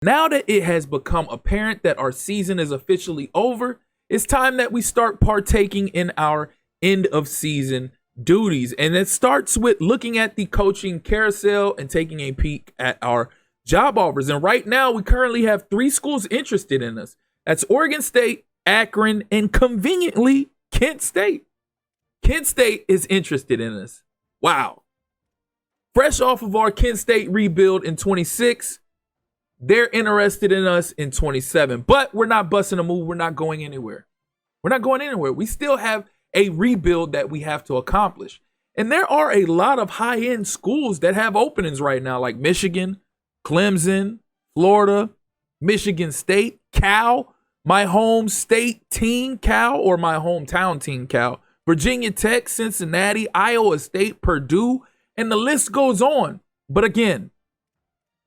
Now that it has become apparent that our season is officially over, it's time that we start partaking in our end of season duties. And it starts with looking at the coaching carousel and taking a peek at our job offers. And right now, we currently have 3 schools interested in us. That's Oregon State, Akron, and conveniently, Kent State. Kent State is interested in us. Wow. Fresh off of our Kent State rebuild in 26, they're interested in us in 27. But we're not busting a move. We're not going anywhere. We're not going anywhere. We still have a rebuild that we have to accomplish. And there are a lot of high-end schools that have openings right now, like Michigan, Clemson, Florida, Michigan State, Cal, my home state team, Cal, or my hometown team, Cal, Virginia Tech, Cincinnati, Iowa State, Purdue, and the list goes on. But again,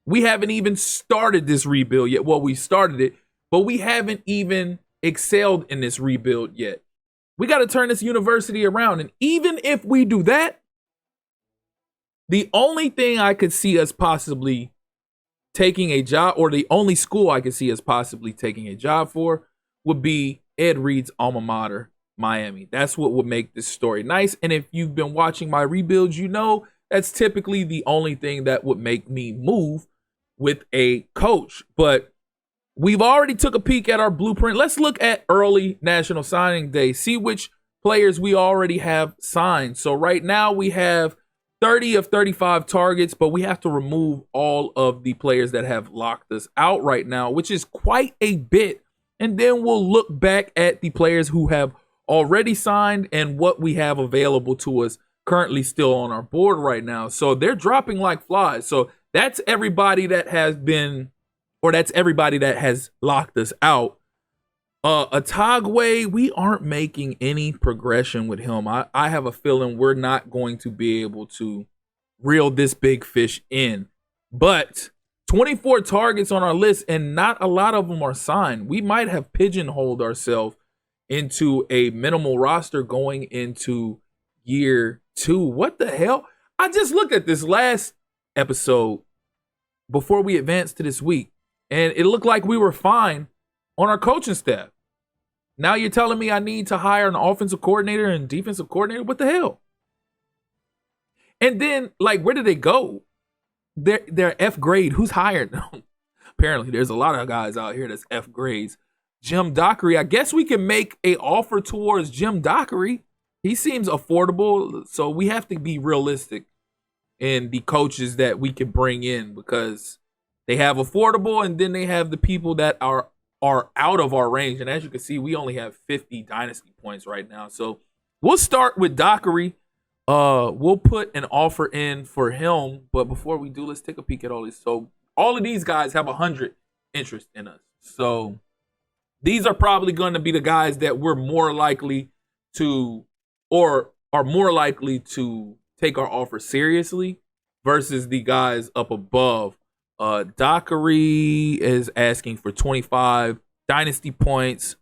we haven't even started this rebuild yet. Well, we started it, but we haven't even excelled in this rebuild yet. We got to turn this university around. And even if we do that, the only thing I could see us possibly taking a job, or the only school I could see us possibly taking a job for, would be Ed Reed's alma mater, Miami. That's what would make this story nice. And if you've been watching my rebuilds, you know that's typically the only thing that would make me move with a coach. But we've already took a peek at our blueprint. Let's look at early National Signing Day, see which players we already have signed. So right now we have 30 of 35 targets, but we have to remove all of the players that have locked us out right now, which is quite a bit. And then we'll look back at the players who have already signed and what we have available to us currently still on our board right now. So they're dropping like flies. So that's everybody that has been, or that's everybody that has locked us out. Atagwe, we aren't making any progression with him. I have a feeling we're not going to be able to reel this big fish in. But 24 targets on our list, and not a lot of them are signed. We might have pigeonholed ourselves into a minimal roster going into year 2. What the hell? I just looked at this last episode before we advanced to this week, and it looked like we were fine on our coaching staff. Now you're telling me I need to hire an offensive coordinator and defensive coordinator? What the hell? And then, like, where did they go? They're F grade. Who's hired them? Apparently, there's a lot of guys out here that's F grades. Jim Dockery. I guess we can make an offer towards Jim Dockery. He seems affordable, so we have to be realistic in the coaches that we can bring in, because they have affordable, and then they have the people that are out of our range. And as you can see, we only have 50 dynasty points right now. So we'll start with Dockery. We'll put an offer in for him. But before we do, let's take a peek at all these. So all of these guys have 100 interest in us. So these are probably going to be the guys that we're more likely to, or are more likely to take our offer seriously versus the guys up above. Dockery is asking for 25 dynasty points,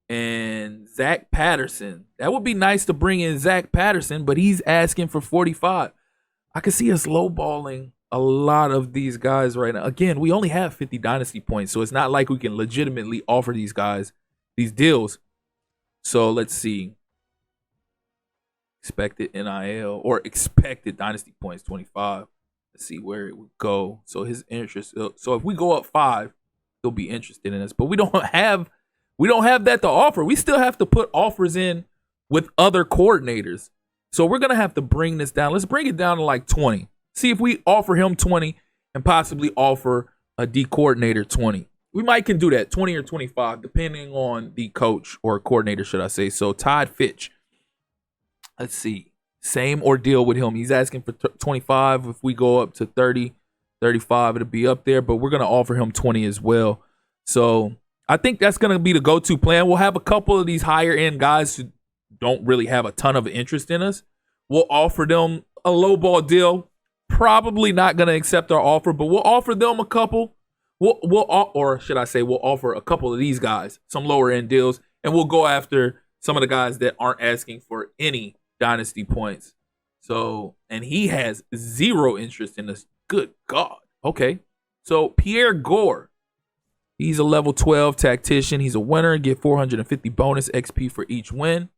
and Zach Patterson. That would be nice to bring in Zach Patterson, but he's asking for 45. I can see us lowballing a lot of these guys right now. Again, we only have 50 dynasty points, so it's not like we can legitimately offer these guys these deals. So let's see. Expected NIL or expected dynasty points 25. Let's see where it would go. So his interest. So if we go up 5, he'll be interested in us. But we don't have that to offer. We still have to put offers in with other coordinators. So we're gonna have to bring this down. Let's bring it down to like 20. See if we offer him 20 and possibly offer a D coordinator 20. We might can do that, 20 or 25, depending on the coach or coordinator, should I say. So Todd Fitch. Let's see. Same ordeal with him. He's asking for 25. If we go up to 30, 35, it'll be up there. But we're going to offer him 20 as well. So I think that's going to be the go-to plan. We'll have a couple of these higher-end guys who don't really have a ton of interest in us. We'll offer them a low-ball deal. Probably not going to accept our offer, but we'll offer them a couple. We'll offer a couple of these guys some lower-end deals, and we'll go after some of the guys that aren't asking for any dynasty points. So, and he has 0 interest in this. Good God. Okay. So Pierre Gore, he's a level 12 tactician. He's a winner. Get 450 bonus XP for each win.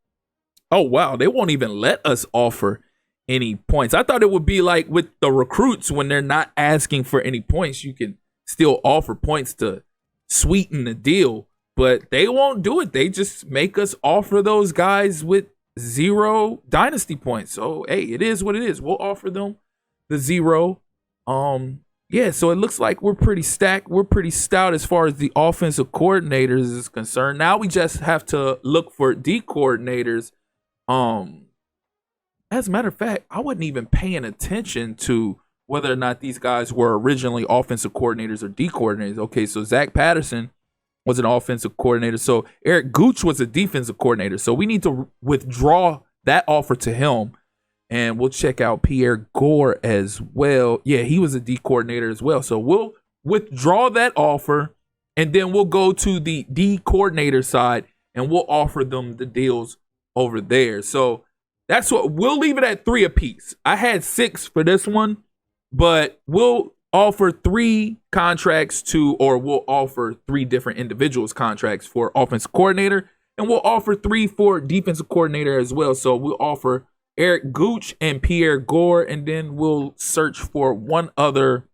Oh, wow. They won't even let us offer any points. I thought it would be like with the recruits when they're not asking for any points. You can still offer points to sweeten the deal, but they won't do it. They just make us offer those guys with 0 dynasty points. So, hey, it is what it is. We'll offer them the 0. Yeah, so it looks like we're pretty stacked. We're pretty stout as far as the offensive coordinators is concerned. Now we just have to look for D coordinators. As a matter of fact, I wasn't even paying attention to whether or not these guys were originally offensive coordinators or D coordinators. Okay, so Zach Patterson was an offensive coordinator. So Eric Gooch was a defensive coordinator. So we need to withdraw that offer to him. And we'll check out Pierre Gore as well. Yeah, he was a D coordinator as well. So we'll withdraw that offer, and then we'll go to the D coordinator side, and we'll offer them the deals over there. So that's what we'll leave it at 3 apiece. I had 6 for this one, but we'll offer 3 contracts to, or we'll offer 3 different individuals contracts for offensive coordinator, and we'll offer 3 for defensive coordinator as well. So we'll offer Eric Gooch and Pierre Gore, and then we'll search for one other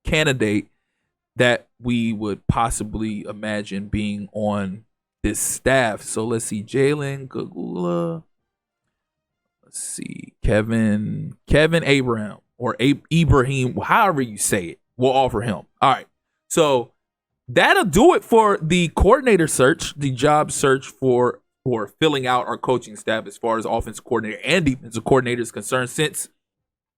candidate that we would possibly imagine being on this staff. So let's see, Jalen Gagula. Let's see, Kevin Abraham or Ibrahim, however you say it. We'll offer him. All right. So that'll do it for the coordinator search, the job search for filling out our coaching staff as far as offensive coordinator and defensive coordinator is concerned. Since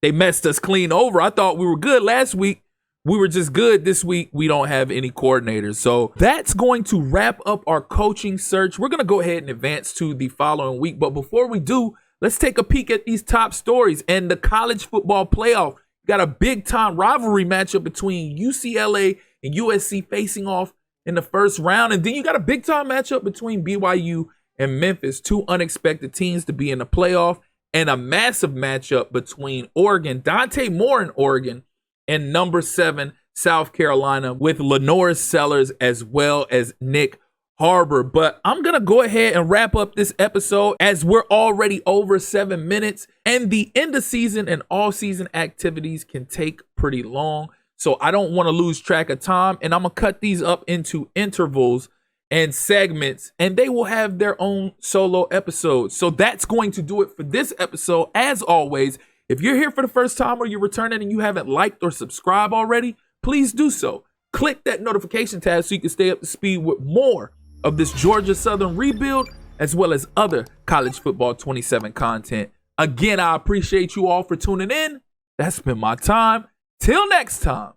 they messed us clean over, I thought we were good last week. We were just good. This week, we don't have any coordinators. So that's going to wrap up our coaching search. We're going to go ahead and advance to the following week. But before we do, let's take a peek at these top stories and the college football playoff. You got a big-time rivalry matchup between UCLA and USC facing off in the first round. And then you got a big-time matchup between BYU and Memphis, 2 unexpected teams to be in the playoff, and a massive matchup between Oregon, Dante Moore in Oregon, and number 7 South Carolina with Lenore Sellers as well as Nick Harbor. But I'm going to go ahead and wrap up this episode as we're already over 7 minutes, and the end of season and all season activities can take pretty long. So I don't want to lose track of time, and I'm going to cut these up into intervals and segments, and they will have their own solo episodes. So that's going to do it for this episode. As always, if you're here for the first time or you're returning and you haven't liked or subscribed already, please do so. Click that notification tab so you can stay up to speed with more of this Georgia Southern rebuild, as well as other College Football 27 content. Again, I appreciate you all for tuning in. That's been my time. Till next time.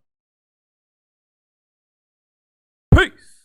Peace.